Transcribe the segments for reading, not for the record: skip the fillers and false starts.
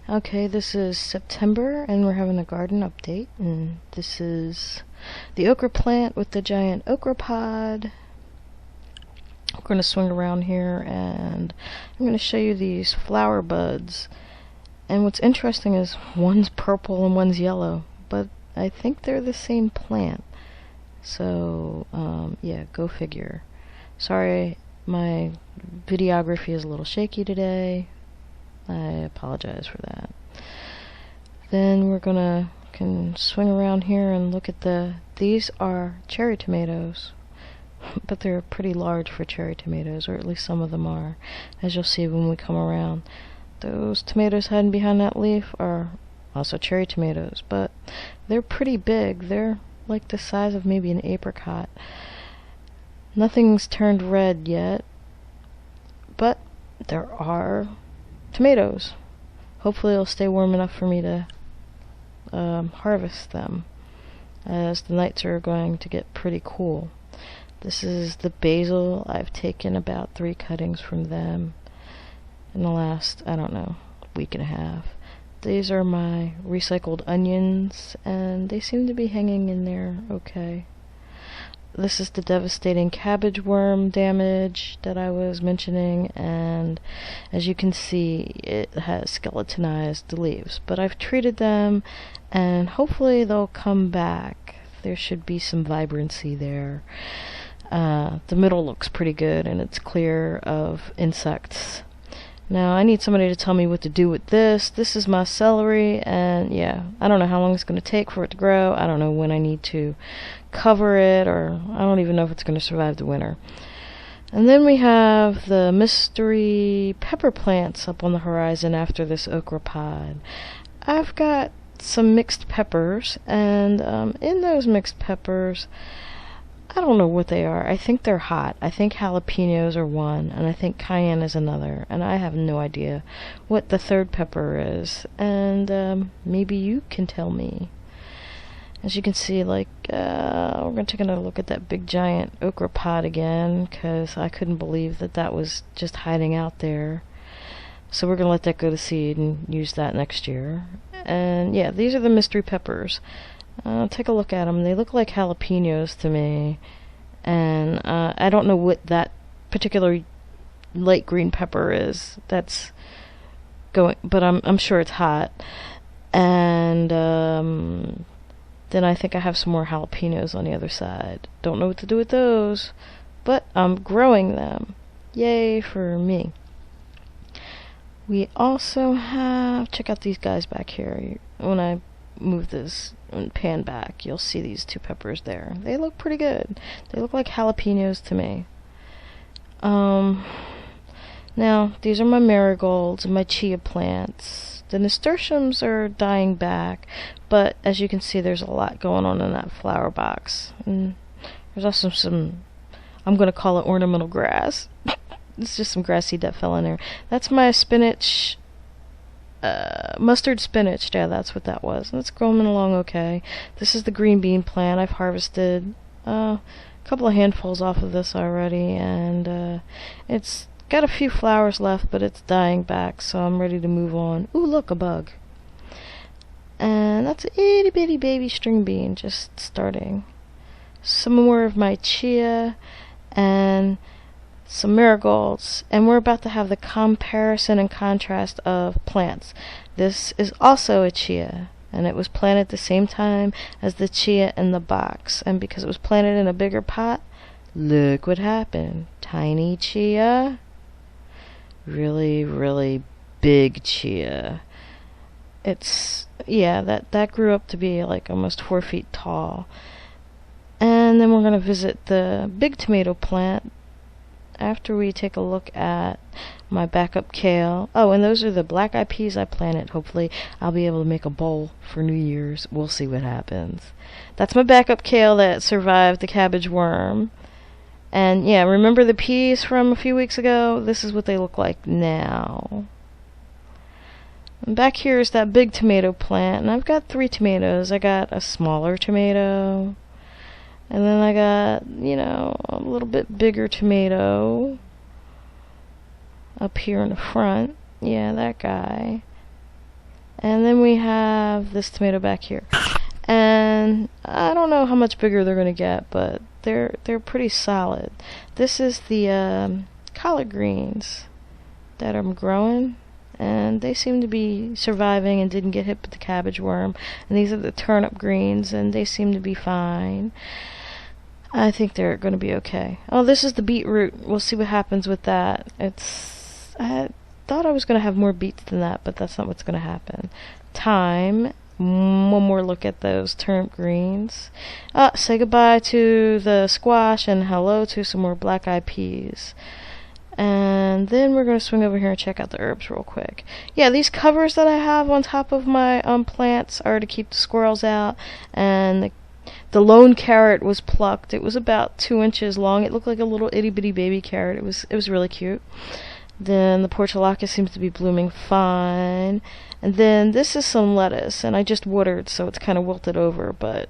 Okay, this is September and we're having a garden update, and this is the okra plant with the giant okra pod. We're going to swing around here and I'm going to show you these flower buds. And what's interesting is one's purple and one's yellow, but I think they're the same plant. So, yeah, go figure. Sorry, my videography is a little shaky today. I apologize for that. Then we're can swing around here and look at these are cherry tomatoes, but they're pretty large for cherry tomatoes, or at least some of them are, as you'll see when we come around. Those tomatoes hiding behind that leaf are also cherry tomatoes, but they're pretty big. They're like the size of maybe an apricot. Nothing's turned red yet, but there are tomatoes. Hopefully it'll stay warm enough for me to harvest them, as the nights are going to get pretty cool. This is the basil. I've taken about 3 cuttings from them in the last, I don't know, week and a half. These are my recycled onions, and they seem to be hanging in there okay. This is the devastating cabbage worm damage that I was mentioning, and as you can see, it has skeletonized the leaves. But I've treated them, and hopefully they'll come back. There should be some vibrancy there. The middle looks pretty good, and it's clear of insects. Now I need somebody to tell me what to do with this. This is my celery, and yeah, I don't know how long it's going to take for it to grow. I don't know when I need to cover it, or I don't even know if it's going to survive the winter. And then we have the mystery pepper plants up on the horizon after this okra pod. I've got some mixed peppers, and in those mixed peppers, I don't know what they are. I think they're hot. I think jalapenos are one, and I think cayenne is another, and I have no idea what the third pepper is, and maybe you can tell me. As you can see, like, we're going to take another look at that big giant okra pod again, because I couldn't believe that was just hiding out there. So we're going to let that go to seed and use that next year. And yeah, these are the mystery peppers. Take a look at them. They look like jalapenos to me, and I don't know what that particular light green pepper is that's going, but I'm sure it's hot. And then I think I have some more jalapenos on the other side. Don't know what to do with those, but I'm growing them. Yay for me. We also have, check out these guys back here. When I move this and pan back, you'll see these 2 peppers there. They look pretty good. They look like jalapenos to me. Now these are my marigolds and my chia plants. The nasturtiums are dying back, but as you can see, there's a lot going on in that flower box. And there's also some, I'm going to call it ornamental grass. It's just some grass seed that fell in there. That's my spinach, mustard spinach. Yeah, that's what that was. And it's growing along okay. This is the green bean plant. I've harvested a couple of handfuls off of this already, and it's got a few flowers left, but it's dying back, so I'm ready to move on. Ooh, look, a bug. And that's an itty bitty baby string bean just starting. Some more of my chia and some marigolds, and we're about to have the comparison and contrast of plants. This is also a chia, and it was planted at the same time as the chia in the box, and because it was planted in a bigger pot, look what happened. Tiny chia, really, really big chia. It's, yeah, that grew up to be like almost 4 feet tall. And then we're going to visit the big tomato plant after we take a look at my backup kale. Oh, and those are the black eyed peas I planted. Hopefully I'll be able to make a bowl for New Year's. We'll see what happens. That's my backup kale that survived the cabbage worm. And yeah, remember the peas from a few weeks ago? This is what they look like now. And back here is that big tomato plant, and I've got 3 tomatoes. I got a smaller tomato, and then I got, you know, a little bit bigger tomato up here in the front. Yeah, that guy. And then we have this tomato back here. And I don't know how much bigger they're going to get, but they're pretty solid. This is the collard greens that I'm growing, and they seem to be surviving and didn't get hit with the cabbage worm. And these are the turnip greens, and they seem to be fine. I think they're going to be okay. Oh, this is the beetroot. We'll see what happens with that. I thought I was going to have more beets than that, but that's not what's going to happen. Thyme. One more look at those turnip greens. Say goodbye to the squash and hello to some more black-eyed peas. And then we're going to swing over here and check out the herbs real quick. Yeah, these covers that I have on top of my plants are to keep the squirrels out. And the lone carrot was plucked. It was about 2 inches long. It looked like a little itty-bitty baby carrot. It was really cute. Then the portulaca seems to be blooming fine. And then this is some lettuce, and I just watered, so it's kind of wilted over, but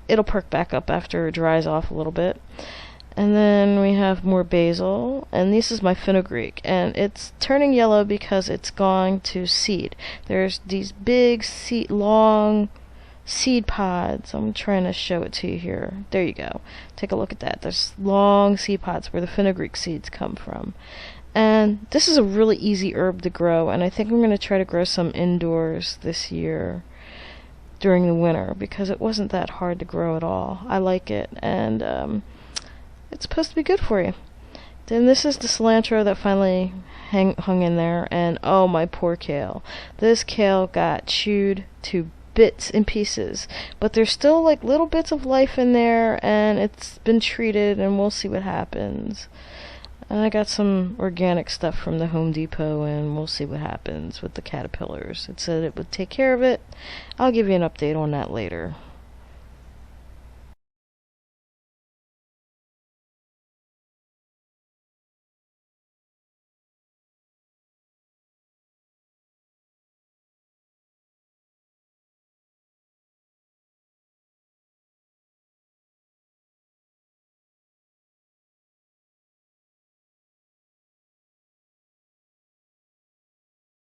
it'll perk back up after it dries off a little bit. And then we have more basil, and this is my fenugreek, and it's turning yellow because it's going to seed. There's these big long seed pods. I'm trying to show it to you here. There you go. Take a look at that. There's long seed pods where the fenugreek seeds come from. And this is a really easy herb to grow, and I think I'm going to try to grow some indoors this year during the winter because it wasn't that hard to grow at all. I like it, and it's supposed to be good for you. Then this is the cilantro that finally hung in there, and oh, my poor kale. This kale got chewed to bits and pieces, but there's still like little bits of life in there, and it's been treated, and we'll see what happens. And I got some organic stuff from the Home Depot, and we'll see what happens with the caterpillars. It said it would take care of it. I'll give you an update on that later.